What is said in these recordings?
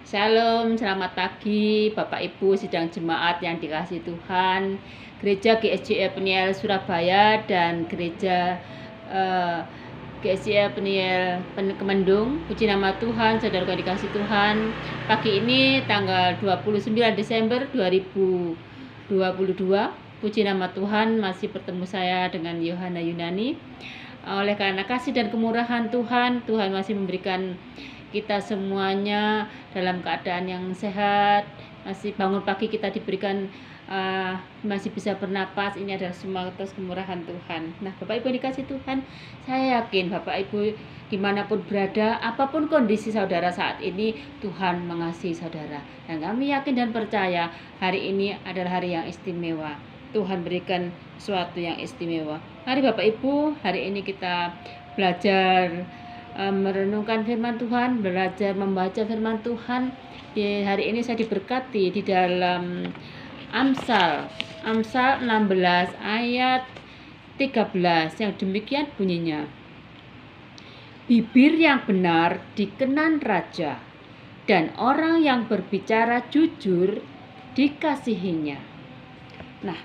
Shalom, selamat pagi Bapak Ibu sidang jemaat yang dikasihi Tuhan, Gereja GSJI Peniel Surabaya dan Gereja GSJI Peniel Kemendung. Puji nama Tuhan, saudara yang dikasihi Tuhan. Pagi ini tanggal 29 Desember 2022. Puji nama Tuhan, masih bertemu saya dengan Yohana Yunani. Oleh karena kasih dan kemurahan Tuhan, Tuhan masih memberikan kita semuanya dalam keadaan yang sehat, masih bangun pagi kita diberikan masih bisa bernapas. Ini adalah semua atas kemurahan Tuhan. Nah, Bapak Ibu dikasih Tuhan, saya yakin Bapak Ibu dimanapun berada, apapun kondisi saudara saat ini, Tuhan mengasihi saudara. Dan kami yakin dan percaya hari ini adalah hari yang istimewa. Tuhan berikan sesuatu yang istimewa. Mari Bapak Ibu, hari ini kita belajar merenungkan firman Tuhan, belajar membaca firman Tuhan. Di hari ini saya diberkati di dalam Amsal 16 ayat 13 yang demikian bunyinya. Bibir yang benar dikenan raja, dan orang yang berbicara jujur dikasihinya. Nah,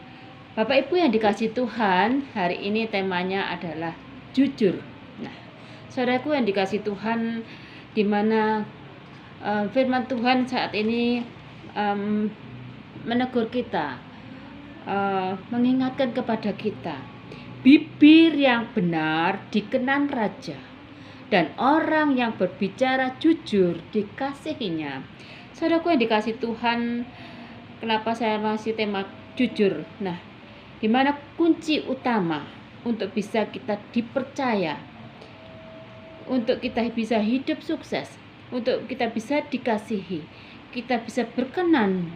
Bapak Ibu yang dikasihi Tuhan, hari ini temanya adalah jujur. Saudaraku yang dikasihi Tuhan, di mana firman Tuhan saat ini menegur kita, mengingatkan kepada kita, bibir yang benar dikenan raja, dan orang yang berbicara jujur dikasihinya. Saudaraku yang dikasihi Tuhan, kenapa saya masih tema jujur? Nah, di mana kunci utama untuk bisa kita dipercaya, untuk kita bisa hidup sukses, untuk kita bisa dikasihi, kita bisa berkenan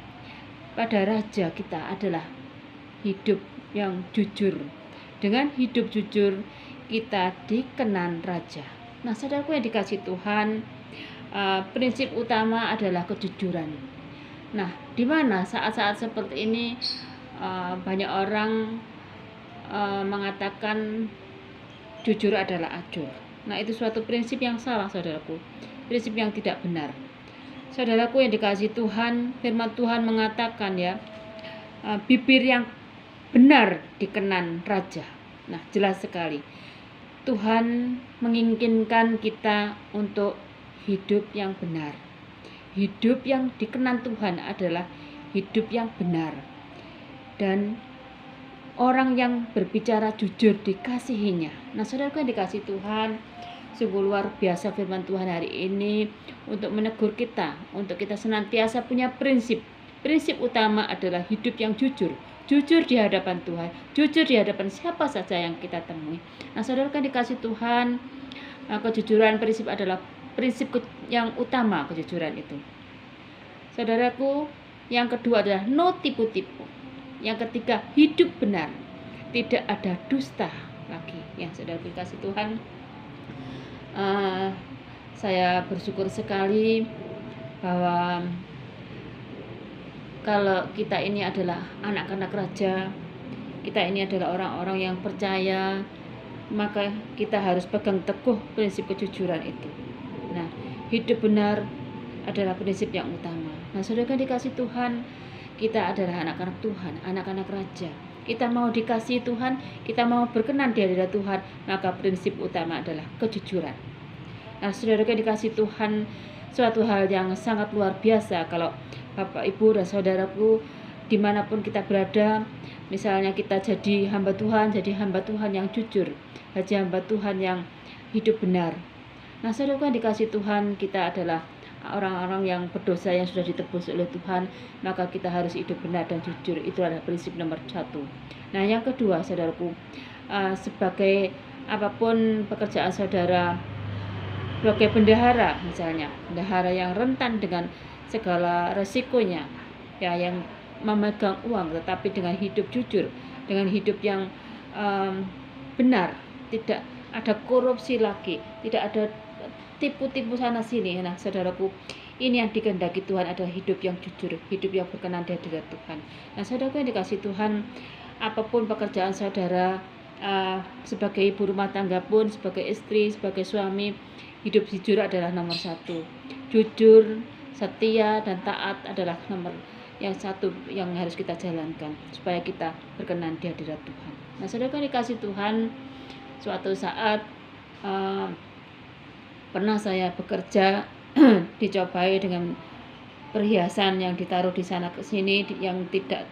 pada Raja kita adalah hidup yang jujur. Dengan hidup jujur kita dikenan Raja. Nah, saudaraku yang dikasihi Tuhan, prinsip utama adalah kejujuran. Nah, di mana saat-saat seperti ini banyak orang mengatakan jujur adalah acur. Nah, itu suatu prinsip yang salah, saudaraku. Prinsip yang tidak benar. Saudaraku yang dikasihi Tuhan, firman Tuhan mengatakan ya, bibir yang benar dikenan raja. Nah, jelas sekali. Tuhan menginginkan kita untuk hidup yang benar. Hidup yang dikenan Tuhan adalah hidup yang benar. Dan orang yang berbicara jujur dikasihinya. Nah, saudaraku yang dikasihi Tuhan, sungguh luar biasa firman Tuhan hari ini untuk menegur kita, untuk kita senantiasa punya prinsip. Prinsip utama adalah hidup yang jujur. Jujur di hadapan Tuhan, jujur di hadapan siapa saja yang kita temui. Nah, saudaraku yang dikasihi Tuhan, kejujuran prinsip adalah prinsip yang utama, kejujuran itu. Saudaraku, yang kedua adalah no tipu-tipu. Yang ketiga, hidup benar. Tidak ada dusta lagi. Yang saudara dikasihi Tuhan, saya bersyukur sekali bahwa kalau kita ini adalah anak-anak raja, kita ini adalah orang-orang yang percaya, maka kita harus pegang teguh prinsip kejujuran itu. Nah, hidup benar adalah prinsip yang utama. Nah, saudara dikasihi Tuhan, kita adalah anak-anak Tuhan, anak-anak raja. Kita mau dikasihi Tuhan, kita mau berkenan di hadirat Tuhan, maka prinsip utama adalah kejujuran. Nah, saudara dikasihi Tuhan, suatu hal yang sangat luar biasa kalau Bapak, Ibu, dan saudaraku dimanapun kita berada, misalnya kita jadi hamba Tuhan yang jujur, jadi hamba Tuhan yang hidup benar. Nah, saudara dikasihi Tuhan, kita adalah orang-orang yang berdosa yang sudah ditebus oleh Tuhan, maka kita harus hidup benar dan jujur. Itu adalah prinsip nomor 1. Nah, yang kedua, saudaraku, sebagai apapun pekerjaan saudara, sebagai bendahara misalnya, bendahara yang rentan dengan segala resikonya, ya, yang memegang uang tetapi dengan hidup jujur, dengan hidup yang benar, tidak ada korupsi lagi, tidak ada tipu-tipu sana sini. Nah, saudaraku, ini yang dikehendaki Tuhan adalah hidup yang jujur, hidup yang berkenan di hadirat Tuhan. Nah, saudaraku yang dikasihi Tuhan, apapun pekerjaan saudara, sebagai ibu rumah tangga pun, sebagai istri, sebagai suami, hidup jujur adalah nomor 1. Jujur setia dan taat adalah nomor yang satu yang harus kita jalankan supaya kita berkenan di hadirat Tuhan. Nah, saudara dikasih Tuhan, suatu saat pernah saya bekerja dicobai dengan perhiasan yang ditaruh di sana ke sini yang tidak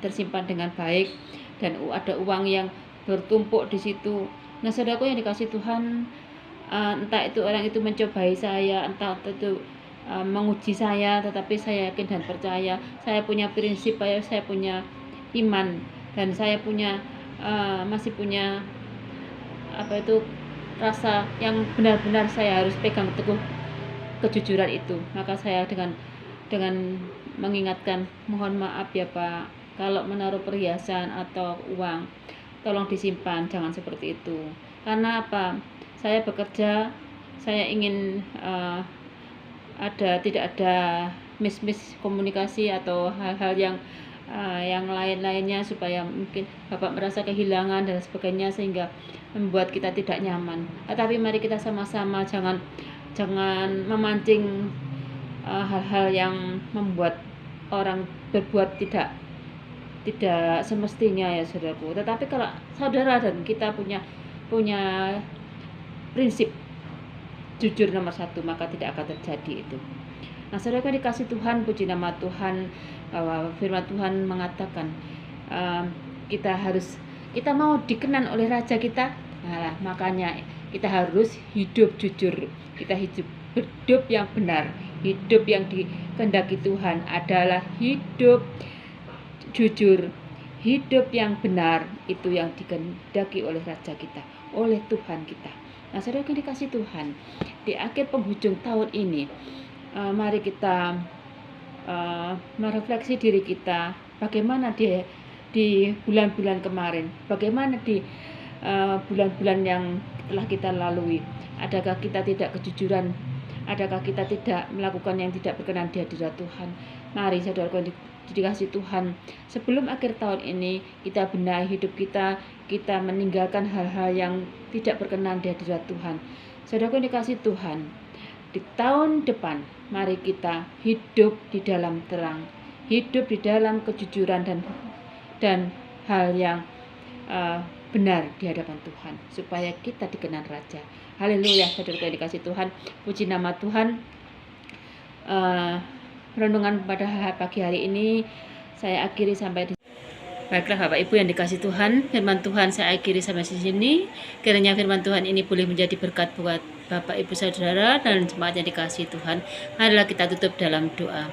tersimpan dengan baik, dan ada uang yang bertumpuk di situ. Nah, saudaraku yang dikasih Tuhan, entah itu orang itu mencobai saya, entah itu menguji saya, tetapi saya yakin dan percaya, saya punya prinsip, saya punya iman, dan saya punya masih punya rasa yang benar-benar saya harus pegang teguh kejujuran itu. Maka saya dengan mengingatkan, mohon maaf ya Pak, kalau menaruh perhiasan atau uang tolong disimpan, jangan seperti itu. Karena apa? Saya bekerja, saya ingin tidak ada miskomunikasi atau hal-hal yang lain-lainnya, supaya mungkin Bapak merasa kehilangan dan sebagainya, sehingga membuat kita tidak nyaman. Tetapi mari kita sama-sama jangan memancing hal-hal yang membuat orang berbuat tidak semestinya ya saudaraku. Tetapi kalau saudara dan kita punya prinsip jujur nomor satu, maka tidak akan terjadi itu. Nah, saudara dikasih Tuhan, puji nama Tuhan, bahwa firman Tuhan mengatakan kita mau dikenan oleh Raja kita. Nah, makanya kita harus hidup jujur, kita hidup yang benar, hidup yang dikehendaki Tuhan adalah hidup jujur, hidup yang benar, itu yang dikehendaki oleh Raja kita, oleh Tuhan kita. Nah, saudara dikasih Tuhan, di akhir penghujung tahun ini, mari kita merefleksi diri kita, bagaimana di bulan-bulan kemarin, bagaimana di bulan-bulan yang telah kita lalui. Adakah kita tidak kejujuran? Adakah kita tidak melakukan yang tidak berkenan di hadirat Tuhan? Mari saudara dikasih Tuhan, sebelum akhir tahun ini kita benahi hidup kita meninggalkan hal-hal yang tidak berkenan di hadirat Tuhan. Saudara dikasih Tuhan, di tahun depan mari kita hidup di dalam terang, hidup di dalam kejujuran dan hal yang benar di hadapan Tuhan, supaya kita dikenal Raja. Haleluya, saudara dikasih Tuhan, puji nama Tuhan. Renungan pada pagi hari ini saya akhiri sampai di Baiklah Bapak Ibu yang dikasih Tuhan, firman Tuhan saya akhiri sampai di sini. Kiranya firman Tuhan ini boleh menjadi berkat buat Bapak Ibu saudara dan jemaat yang dikasih Tuhan. Marilah kita tutup dalam doa.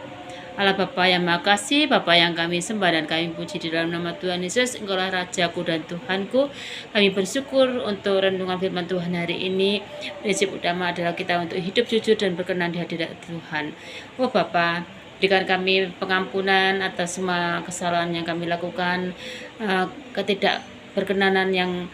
Allah Bapa yang Maha Kasih, Bapa yang kami sembah dan kami puji di dalam nama Tuhan Yesus, Engkaulah Rajaku dan Tuhanku. Kami bersyukur untuk renungan firman Tuhan hari ini. Prinsip utama adalah kita untuk hidup jujur dan berkenan di hadirat Tuhan. Oh Bapa, berikan kami pengampunan atas semua kesalahan yang kami lakukan, ketidakberkenanan yang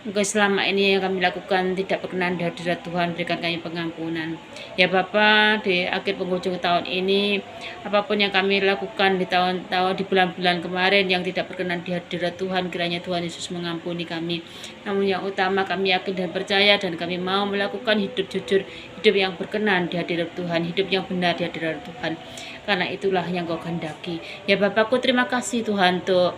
mungkin selama ini yang kami lakukan tidak berkenan di hadirat Tuhan. Berikan kami pengampunan ya Bapa. Di akhir penghujung tahun ini, apapun yang kami lakukan di di bulan-bulan kemarin yang tidak berkenan di hadirat Tuhan, kiranya Tuhan Yesus mengampuni kami. Namun yang utama, kami yakin dan percaya dan kami mau melakukan hidup jujur, hidup yang berkenan di hadirat Tuhan, hidup yang benar di hadirat Tuhan, karena itulah yang Kau kehendaki. Ya Bapakku, terima kasih Tuhan untuk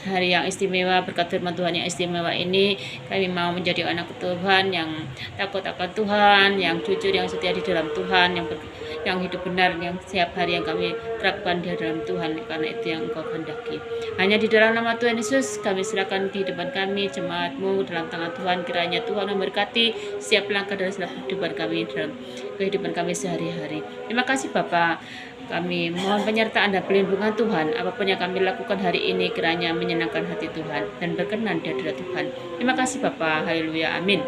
hari yang istimewa, berkat firman Tuhan yang istimewa ini. Kami mau menjadi anak Tuhan yang takut akan Tuhan, yang jujur, yang setia di dalam Tuhan, yang hidup benar, yang setiap hari yang kami terapkan di dalam Tuhan, karena itu yang Engkau kehendaki. Hanya di dalam nama Tuhan Yesus kami serahkan kehidupan kami, jemaat-Mu dalam tangan Tuhan. Kiranya Tuhan memberkati setiap langkah dan setiap kehidupan kami dalam kehidupan kami sehari-hari. Terima kasih Bapa. Kami mohon penyertaan dan perlindungan Tuhan. Apapun yang kami lakukan hari ini kiranya menyenangkan hati Tuhan dan berkenan di hadirat Tuhan. Terima kasih Bapa. Haleluya. Amin.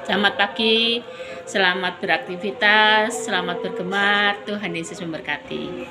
Selamat pagi, selamat beraktivitas, selamat bergemar. Tuhan Yesus memberkati.